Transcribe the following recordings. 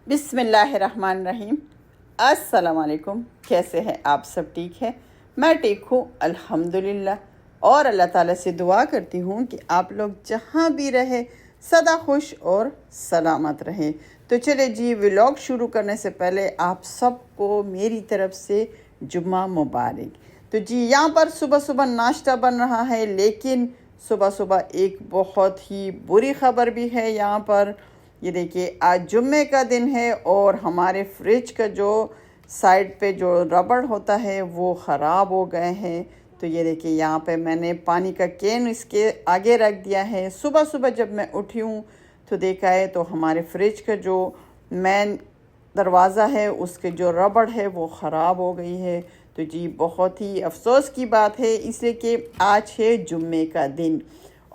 बिस्मिल्लाहिर्रहमानिर्रहीम। अस्सलाम वालेकुम। कैसे हैं आप सब? ठीक है, मैं ठीक हूँ अल्हम्दुलिल्लाह। और अल्लाह ताला से दुआ करती हूँ कि आप लोग जहाँ भी रहे सदा खुश और सलामत रहें। तो चले जी, व्लॉग शुरू करने से पहले आप सबको मेरी तरफ से जुम्मा मुबारक। तो जी, यहाँ पर सुबह सुबह नाश्ता बन रहा है, लेकिन सुबह सुबह एक बहुत ही बुरी खबर भी है यहाँ पर। ये देखिए, आज जुम्मे का दिन है और हमारे फ्रिज का जो साइड पे जो रबड़ होता है वो ख़राब हो गए हैं। तो ये देखिए, यहाँ पे मैंने पानी का कैन इसके आगे रख दिया है। सुबह सुबह जब मैं उठी हूँ तो देखा है तो हमारे फ्रिज का जो मेन दरवाज़ा है उसके जो रबड़ है वो ख़राब हो गई है। तो जी, बहुत ही अफसोस की बात है, इसलिए कि आज है जुम्मे का दिन।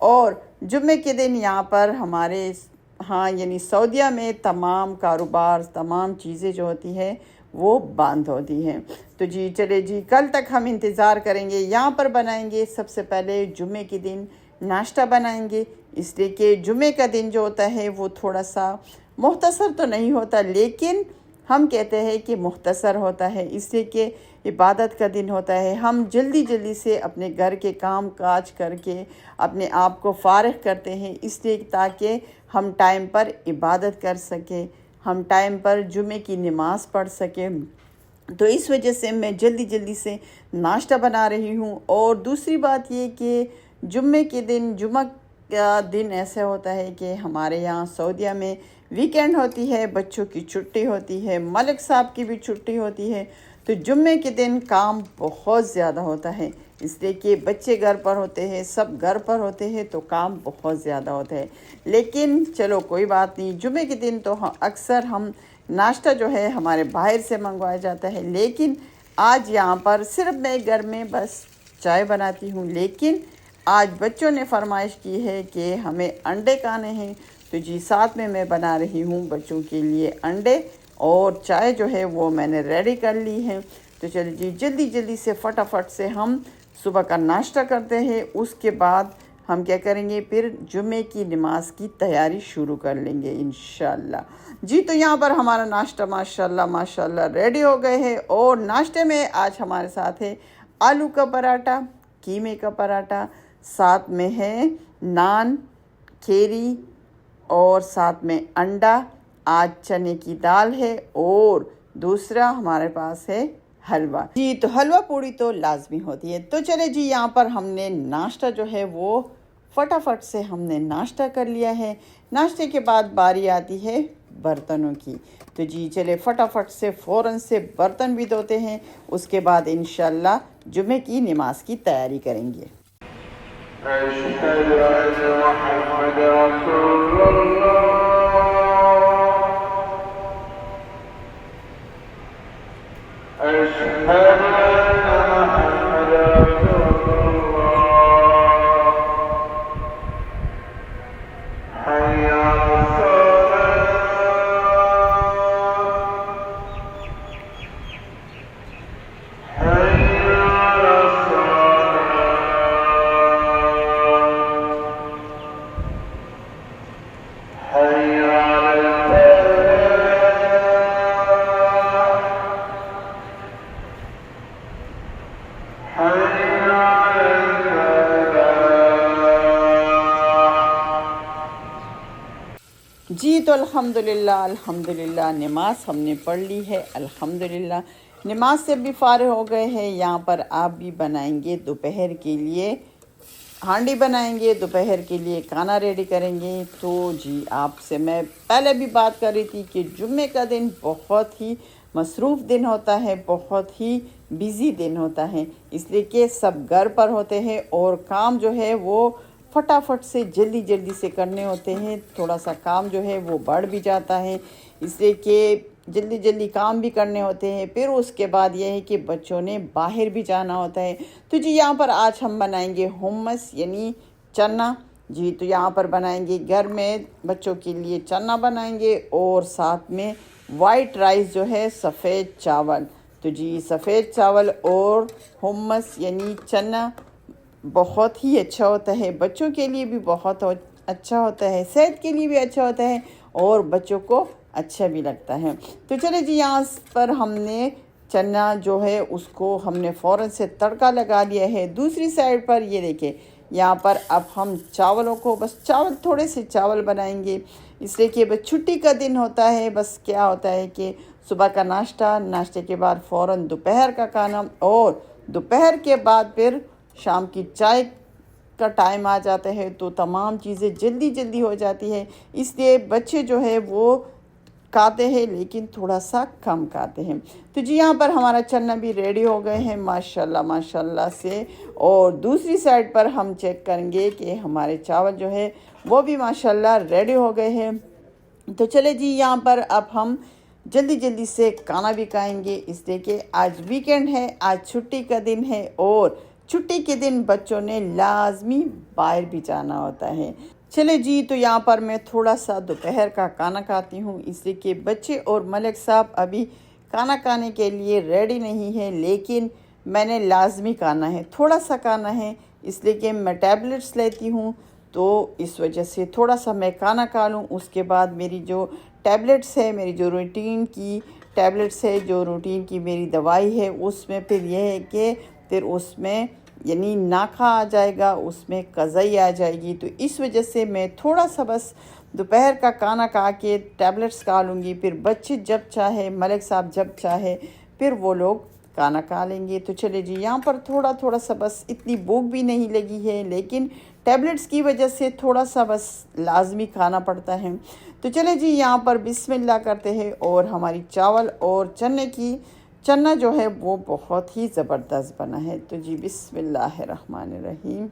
और जुम्मे के दिन यहाँ पर हमारे यानी सऊदीया में तमाम कारोबार, तमाम चीज़ें जो होती हैं वो बंद होती हैं। तो जी चले जी, कल तक हम इंतज़ार करेंगे। यहाँ पर बनाएंगे सबसे पहले जुम्मे के दिन नाश्ता बनाएंगे, इसलिए कि जुम्मे का दिन जो होता है वो थोड़ा सा मुख्तसर तो नहीं होता, लेकिन हम कहते हैं कि मुख्तसर होता है, इसलिए कि इबादत का दिन होता है। हम जल्दी जल्दी से अपने घर के काम काज करके अपने आप को फ़ारिग करते हैं, इसलिए ताकि हम टाइम पर इबादत कर सकें, हम टाइम पर जुमे की नमाज़ पढ़ सकें। तो इस वजह से मैं जल्दी जल्दी से नाश्ता बना रही हूँ। और दूसरी बात ये कि जुम्मे के दिन, जुम्मा का दिन ऐसा होता है कि हमारे यहाँ सऊदीया में वीकेंड होती है, बच्चों की छुट्टी होती है, मलिक साहब की भी छुट्टी होती है। तो जुम्मे के दिन काम बहुत ज़्यादा होता है, इसलिए कि बच्चे घर पर होते हैं, सब घर पर होते हैं, तो काम बहुत ज़्यादा होता है। लेकिन चलो कोई बात नहीं, जुम्मे के दिन तो अक्सर हम नाश्ता जो है हमारे बाहर से मंगवाया जाता है, लेकिन आज यहाँ पर सिर्फ मैं घर में बस चाय बनाती हूँ। लेकिन आज बच्चों ने फरमाइश की है कि हमें अंडे खाने हैं, तो जी साथ में मैं बना रही हूँ बच्चों के लिए अंडे, और चाय जो है वो मैंने रेडी कर ली है। तो चलिए जी, जल्दी जल्दी से फटाफट से हम सुबह का नाश्ता करते हैं, उसके बाद हम क्या करेंगे, फिर जुम्मे की नमाज की तैयारी शुरू कर लेंगे इंशाल्लाह। जी, तो यहाँ पर हमारा नाश्ता माशाल्लाह माशाल्लाह रेडी हो गए हैं। और नाश्ते में आज हमारे साथ है आलू का पराठा, कीमे का पराठा, साथ में है नान, खेरी, और साथ में अंडा, आज चने की दाल है, और दूसरा हमारे पास है हलवा। जी, तो हलवा पूड़ी तो लाजमी होती है। तो चले जी, यहाँ पर हमने नाश्ता जो है वो फटाफट से हमने नाश्ता कर लिया है। नाश्ते के बाद बारी आती है बर्तनों की। तो जी चले फटाफट से फ़ौरन से बर्तन भी धोते हैं, उसके बाद इंशाल्लाह जुमे की नमाज की तैयारी करेंगे। जी, तो अल्हम्दुलिल्लाह अल्हम्दुलिल्लाह नमाज हमने पढ़ ली है अल्हम्दुलिल्लाह। नमाज से भी फ़ारिग हो गए हैं। यहाँ पर आप भी बनाएंगे दोपहर के लिए, हांडी बनाएंगे, दोपहर के लिए खाना रेडी करेंगे। तो जी, आपसे मैं पहले भी बात कर रही थी कि जुम्मे का दिन बहुत ही मसरूफ़ दिन होता है, बहुत ही बिज़ी दिन होता है, इसलिए कि सब घर पर होते हैं और काम जो है वो फटाफट से जल्दी जल्दी से करने होते हैं। थोड़ा सा काम जो है वो बढ़ भी जाता है, इसलिए कि जल्दी जल्दी काम भी करने होते हैं। फिर उसके बाद यह है कि बच्चों ने बाहर भी जाना होता है। तो जी, यहाँ पर आज हम बनाएंगे हुम्मस यानी चना। जी, तो यहाँ पर बनाएंगे, घर में बच्चों के लिए चना बनाएंगे, और साथ में वाइट राइस जो है, सफ़ेद चावल। तो जी, सफ़ेद चावल और हुम्मस यानी चना बहुत ही अच्छा होता है, बच्चों के लिए भी बहुत अच्छा होता है, सेहत के लिए भी अच्छा होता है, और बच्चों को अच्छा भी लगता है। तो चले जी, यहाँ पर हमने चना जो है उसको हमने फ़ौरन से तड़का लगा लिया है। दूसरी साइड पर ये देखिए, यहाँ पर अब हम चावलों को, बस चावल थोड़े से चावल बनाएंगे, इसलिए कि बस छुट्टी का दिन होता है। बस क्या होता है कि सुबह का नाश्ता, नाश्ते के बाद फ़ौरन दोपहर का खाना, और दोपहर के बाद फिर शाम की चाय का टाइम आ जाता है, तो तमाम चीज़ें जल्दी जल्दी हो जाती है। इसलिए बच्चे जो है वो खाते हैं, लेकिन थोड़ा सा कम खाते हैं। तो जी, यहाँ पर हमारा चना भी रेडी हो गए हैं माशाल्लाह माशाल्लाह से। और दूसरी साइड पर हम चेक करेंगे कि हमारे चावल जो है वो भी माशाल्लाह रेडी हो गए हैं। तो चले जी, यहाँ पर अब हम जल्दी जल्दी से खाना भी खाएंगे, इसलिए कि आज वीकेंड है, आज छुट्टी का दिन है, और छुट्टी के दिन बच्चों ने लाजमी बाहर भी जाना होता है। चले जी, तो यहाँ पर मैं थोड़ा सा दोपहर का खाना खाती हूँ, इसलिए कि बच्चे और मलिक साहब अभी खाना खाने के लिए रेडी नहीं है, लेकिन मैंने लाजमी खाना है, थोड़ा सा खाना है, इसलिए कि मैं टैबलेट्स लेती हूँ, तो इस वजह से थोड़ा सा मैं खाना खा लूँ। उसके बाद मेरी जो टैबलेट्स है, मेरी जो रूटीन की टैबलेट्स है, जो रूटीन की मेरी दवाई है, उसमें फिर यह है कि फिर उसमें यानी नाखा आ जाएगा, उसमें कज़ई आ जाएगी। तो इस वजह से मैं थोड़ा सा बस दोपहर का खाना खा के टैबलेट्स खा लूँगी, फिर बच्चे जब चाहे, मलिक साहब जब चाहे, फिर वो लोग खाना खा लेंगे। तो चले जी, यहाँ पर थोड़ा थोड़ा सा, बस इतनी भूख भी नहीं लगी है, लेकिन टैबलेट्स की वजह से थोड़ा सा बस लाजमी खाना पड़ता है। तो चले जी, यहाँ पर बिस्मिल्लाह करते हैं, और हमारी चावल और चना जो है वो बहुत ही ज़बरदस्त बना है। तो जी, बिस्मिल्लाहिर्रहमानिर्रहीम।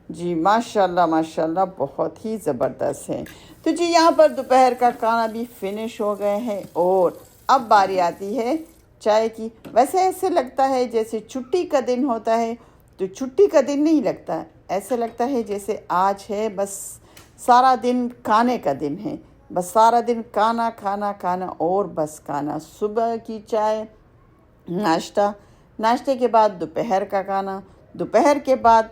जी माशाल्लाह माशाल्लाह, बहुत ही ज़बरदस्त है। तो जी, यहाँ पर दोपहर का खाना भी फिनिश हो गए हैं, और अब बारी आती है चाय की। वैसे ऐसे लगता है जैसे छुट्टी का दिन होता है, तो छुट्टी का दिन नहीं लगता, ऐसे लगता है जैसे आज है बस सारा दिन खाने का दिन है, बस सारा दिन खाना खाना खाना और बस खाना। सुबह की चाय, नाश्ता, नाश्ते के बाद दोपहर का खाना, दोपहर के बाद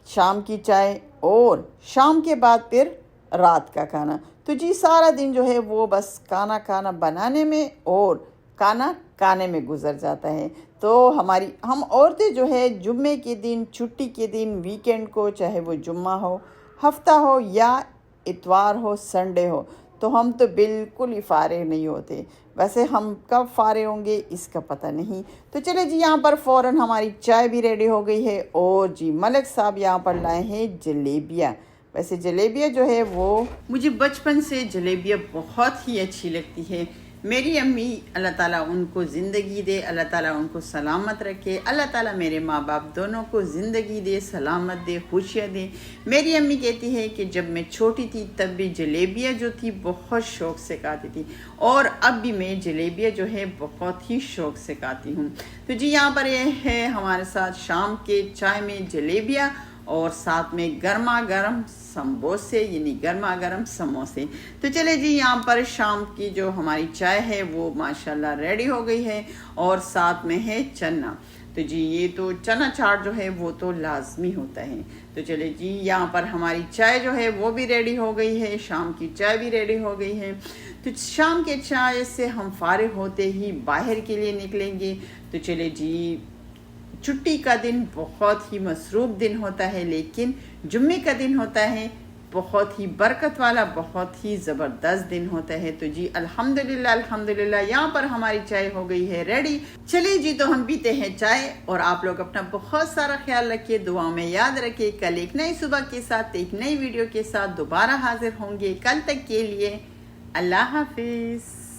शाम की चाय, और शाम के बाद फिर रात का खाना। तो जी, सारा दिन जो है वो बस खाना खाना बनाने में और खाना खाने में गुजर जाता है। तो हम औरतें जो है जुम्मे के दिन, छुट्टी के दिन, वीकेंड को, चाहे वो जुम्मा हो, हफ्ता हो, या इतवार हो, संडे हो, तो हम तो बिल्कुल ही फारिग नहीं होते। वैसे हम कब फारिग होंगे इसका पता नहीं। तो चले जी, यहाँ पर फ़ौरन हमारी चाय भी रेडी हो गई है, और जी मलिक साहब यहाँ पर लाए हैं जलेबियाँ। वैसे जलेबियाँ जो है वो मुझे बचपन से जलेबियाँ बहुत ही अच्छी लगती है। मेरी अम्मी, अल्लाह ताला उनको ज़िंदगी दे, अल्लाह ताला उनको सलामत रखे, अल्लाह ताला मेरे माँ बाप दोनों को ज़िंदगी दे, सलामत दे, खुशियाँ दे। मेरी अम्मी कहती है कि जब मैं छोटी थी तब भी जलेबियाँ जो थी बहुत शौक़ से खाती थी, और अब भी मैं जलेबियाँ जो है बहुत ही शौक़ से खाती हूँ। तो जी, यहाँ पर यह है हमारे साथ शाम के चाय में जलेबियाँ, और साथ में गर्मा गर्म समोसे, यानी गर्मा गर्म समोसे। तो चले जी, यहाँ पर शाम की जो हमारी चाय है वो माशाल्लाह रेडी हो गई है, और साथ में है चना। तो जी, ये तो चना चाट जो है वो तो लाजमी होता है। तो चले जी, यहाँ पर हमारी चाय जो है वो भी रेडी हो गई है, शाम की चाय भी रेडी हो गई है। तो शाम के चाय से हम फारिग होते ही बाहर के लिए निकलेंगे। तो चले जी, छुट्टी का दिन बहुत ही मसरूफ़ दिन होता है, लेकिन जुम्मे का दिन होता है बहुत ही बरकत वाला, बहुत ही ज़बरदस्त दिन होता है। तो जी अल्हम्दुलिल्लाह अल्हम्दुलिल्लाह, यहाँ पर हमारी चाय हो गई है रेडी। चलिए जी, तो हम पीते हैं चाय, और आप लोग अपना बहुत सारा ख्याल रखिए, दुआ में याद रखिए। कल एक नई सुबह के साथ, एक नई वीडियो के साथ दोबारा हाजिर होंगे। कल तक के लिए अल्लाह हाफिज़।